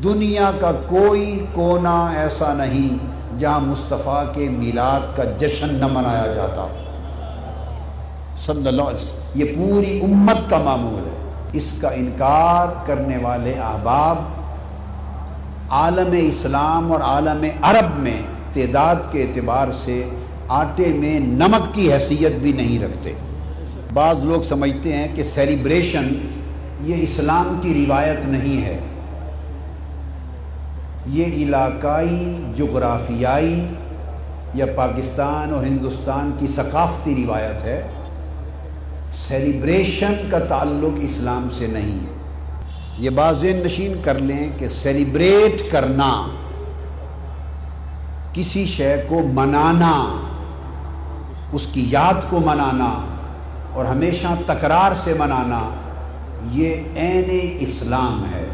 دنیا کا کوئی کونا ایسا نہیں جہاں مصطفیٰ کے میلاد کا جشن نہ منایا جاتا صلی اللہ علیہ وسلم۔ یہ پوری امت کا معمول ہے۔ اس کا انکار کرنے والے احباب عالم اسلام اور عالم عرب میں تعداد کے اعتبار سے آٹے میں نمک کی حیثیت بھی نہیں رکھتے۔ بعض لوگ سمجھتے ہیں کہ سیلیبریشن یہ اسلام کی روایت نہیں ہے، یہ علاقائی جغرافیائی یا پاکستان اور ہندوستان کی ثقافتی روایت ہے۔ سیلیبریشن کا تعلق اسلام سے نہیں ہے۔ یہ بات ذہن نشین کر لیں کہ سیلیبریٹ کرنا، کسی شے کو منانا، اس کی یاد کو منانا اور ہمیشہ تکرار سے منانا، یہ عین اسلام ہے۔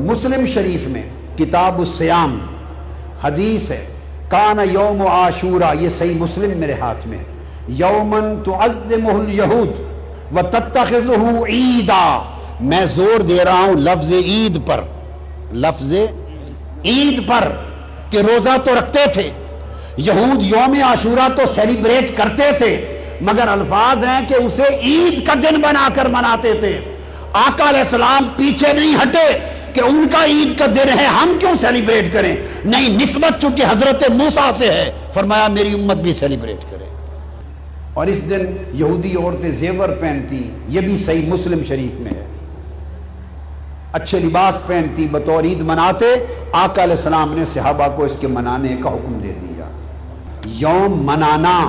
مسلم شریف میں کتاب الصیام حدیث ہے، کان یوم عاشورا، یہ صحیح مسلم میرے ہاتھ میں، یومن تعظمہ الیہود وتتخذہ عیدا۔ میں زور دے رہا ہوں لفظ عید پر، لفظ عید پر، کہ روزہ تو رکھتے تھے یہود، یوم عاشورہ تو سیلیبریٹ کرتے تھے، مگر الفاظ ہیں کہ اسے عید کا دن بنا کر مناتے تھے۔ آقا علیہ السلام پیچھے نہیں ہٹے کہ ان کا عید کا دن ہے، ہم کیوں سیلیبریٹ کریں؟ نہیں، نسبت چونکہ حضرت موسیٰ سے ہے، فرمایا میری امت بھی سیلیبریٹ کرے۔ اور اس دن یہودی عورتیں زیور پہنتی، یہ بھی صحیح مسلم شریف میں ہے، اچھے لباس پہنتی، بطور عید مناتے۔ آقا علیہ السلام نے صحابہ کو اس کے منانے کا حکم دے دیا۔ یوم منانا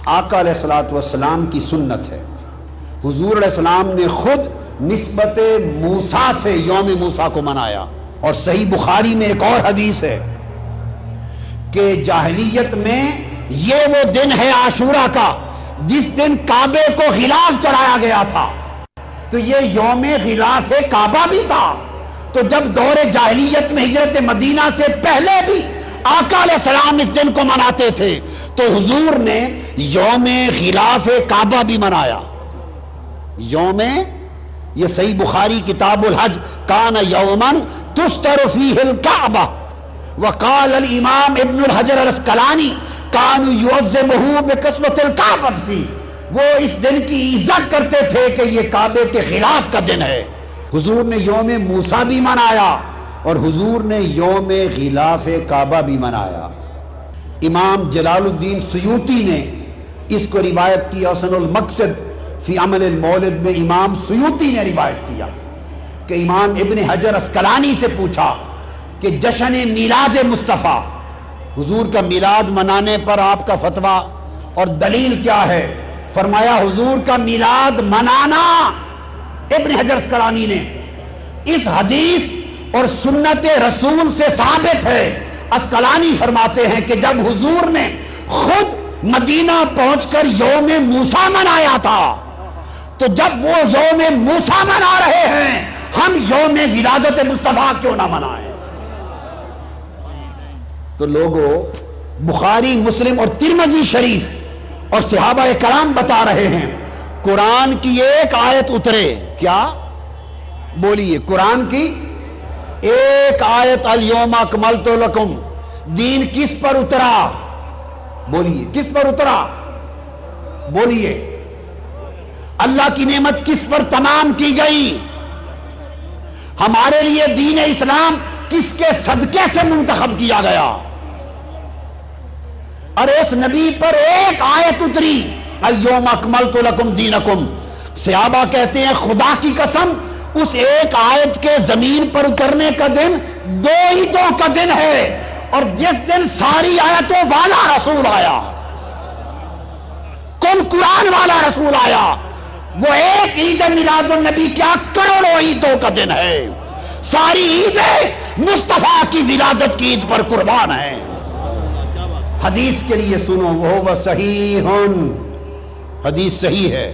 آقا علیہ السلام کی سنت ہے۔ حضور علیہ السلام نے خود نسبت موسیٰ سے یوم موسیٰ کو منایا۔ اور صحیح بخاری میں ایک اور حدیث ہے کہ جاہلیت میں یہ وہ دن ہے عاشورہ کا جس دن کعبے کو غلاف چڑھایا گیا تھا، تو یہ یوم غلاف کعبہ بھی تھا۔ تو جب دور جاہلیت میں ہجرت مدینہ سے پہلے بھی آقا علیہ السلام اس دن کو مناتے تھے، تو حضور نے یوم غلاف کعبہ بھی منایا۔ یوم، یہ صحیح بخاری کتاب الحج، کان یومن تستر فیہ الکعبہ، وقال الامام ابن الحجر الاسقلانی کانوا یعظمہ بکسوۃ الکعبہ فی، وہ اس دن کی عزت کرتے تھے کہ یہ کعبے کے خلاف کا دن ہے۔ حضور نے یوم موسیٰ بھی منایا اور حضور نے یوم غلاف کعبہ بھی منایا۔ امام جلال الدین سیوطی نے اس کو روایت کیا، حسن المقصد فی عمل المولد میں امام سیوطی نے روایت کیا کہ امام ابن حجر اسقلانی سے پوچھا کہ جشن میلاد مصطفیٰ، حضور کا میلاد منانے پر آپ کا فتویٰ اور دلیل کیا ہے؟ فرمایا حضور کا میلاد منانا، ابن حجر اسقلانی نے، اس حدیث اور سنت رسول سے ثابت ہے۔ اسقلانی فرماتے ہیں کہ جب حضور نے خود مدینہ پہنچ کر یوم موسیٰ منایا تھا، تو جب وہ یوم موسیٰ منا رہے ہیں، ہم یوم ولادت مصطفیٰ کیوں نہ منائیں؟ تو لوگوں، بخاری، مسلم اور ترمذی شریف اور صحابہ کرام بتا رہے ہیں، قرآن کی ایک آیت اترے، کیا بولیے؟ قرآن کی ایک آیت، الیوم اکملت لکم، دین کس پر اترا؟ بولیے کس پر اترا؟ بولیے اللہ کی نعمت کس پر تمام کی گئی؟ ہمارے لیے دین اسلام کس کے صدقے سے منتخب کیا گیا؟ اور اس نبی پر ایک آیت اتری، الیوم اکملت لکم دینکم۔ صحابہ کہتے ہیں خدا کی قسم، اس ایک آیت کے زمین پر اترنے کا دن 2 عیدوں کا دن ہے، اور جس دن ساری آیتوں والا رسول آیا، کل قرآن والا رسول آیا، وہ ایک عید میلاد النبی کیا کروڑوں عیدوں کا دن ہے۔ ساری عیدیں مصطفیٰ کی ولادت کی عید پر قربان ہیں۔ حدیث کے لیے سنو، وہ صحیح، حدیث صحیح ہے۔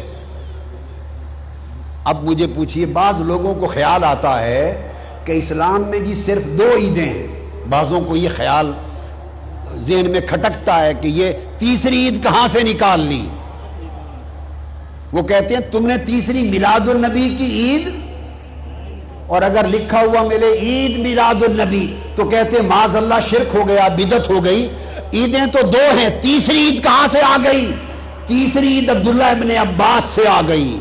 اب مجھے پوچھئے، بعض لوگوں کو خیال آتا ہے کہ اسلام میں جی صرف 2 عیدیں ہیں، بعضوں کو یہ خیال ذہن میں کھٹکتا ہے کہ یہ تیسری عید کہاں سے نکال لی؟ وہ کہتے ہیں تم نے تیسری میلاد النبی کی عید اور اگر لکھا ہوا ملے عید میلاد النبی تو کہتے معاذ اللہ شرک ہو گیا، بدعت ہو گئی۔ عیدیں تو دو ہیں، تیسری عید کہاں سے آ گئی؟ تیسری عید عبداللہ ابن عباس سے آ گئی،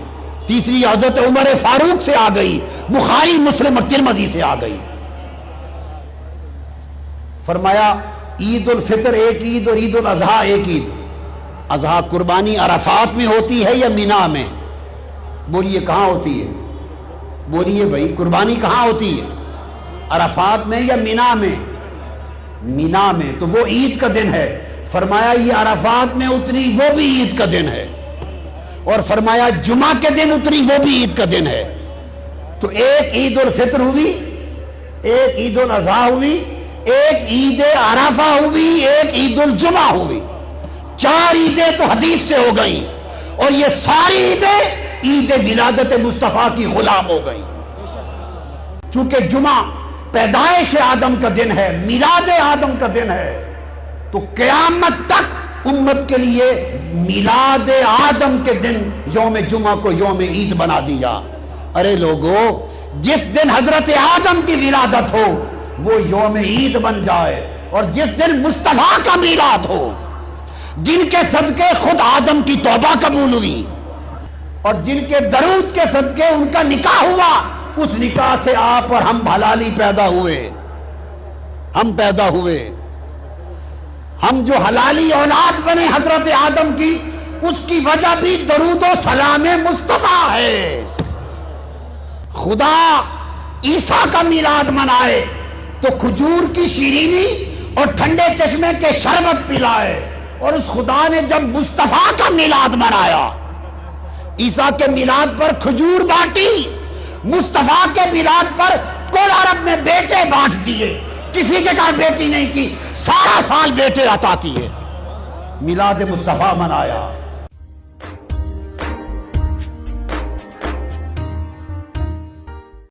تیسری حضرت عمر فاروق سے آ گئی، بخاری مسلم اور ترمذی سے آ گئی۔ فرمایا عید الفطر ایک عید اور عید الاضحیٰ ایک عید۔ اضحیٰ قربانی عرفات میں ہوتی ہے یا مینا میں؟ بولیے کہاں ہوتی ہے؟ بولیے بھائی، قربانی کہاں ہوتی ہے؟ عرفات میں یا مینا میں؟ مینا میں، تو وہ عید کا دن ہے۔ فرمایا یہ عرفات میں اتری وہ بھی عید کا دن ہے، اور فرمایا جمعہ کے دن اتری وہ بھی عید کا دن ہے۔ تو ایک عید الفطر ہوئی، ایک عید الاضحیٰ ہوئی، ایک عید عرفہ ہوئی، ایک عید الجمعہ ہوئی۔ 4 عیدیں تو حدیث سے ہو گئیں، اور یہ ساری عیدیں عید ولادت مصطفیٰ کی غلام ہو گئی۔ چونکہ جمعہ پیدائش آدم کا دن ہے، میلاد آدم کا دن ہے، تو قیامت تک امت کے لیے میلاد آدم کے دن یوم جمعہ کو یوم عید بنا دیا۔ ارے لوگو، جس دن حضرت آدم کی ولادت ہو وہ یوم عید بن جائے، اور جس دن مصطفیٰ کا میلاد ہو، جن کے صدقے خود آدم کی توبہ قبول ہوئی اور جن کے درود کے صدقے ان کا نکاح ہوا، اس نکاح سے آپ اور ہم حلالی پیدا ہوئے، ہم پیدا ہوئے، ہم جو حلالی اولاد بنے حضرت آدم کی، اس کی وجہ بھی درود و سلام مصطفیٰ ہے۔ خدا عیسیٰ کا میلاد منائے تو کھجور کی شیرینی اور ٹھنڈے چشمے کے شربت پلائے، اور اس خدا نے جب مصطفیٰ کا میلاد منایا، عیسیٰ کے میلاد پر کھجور بانٹی، مصطفیٰ کے میلاد پر کل عرب میں بیٹے بانٹ دیے، کسی کے گھر بیٹی نہیں کی، سارا سال بیٹے عطا کیے، میلاد مصطفیٰ منایا۔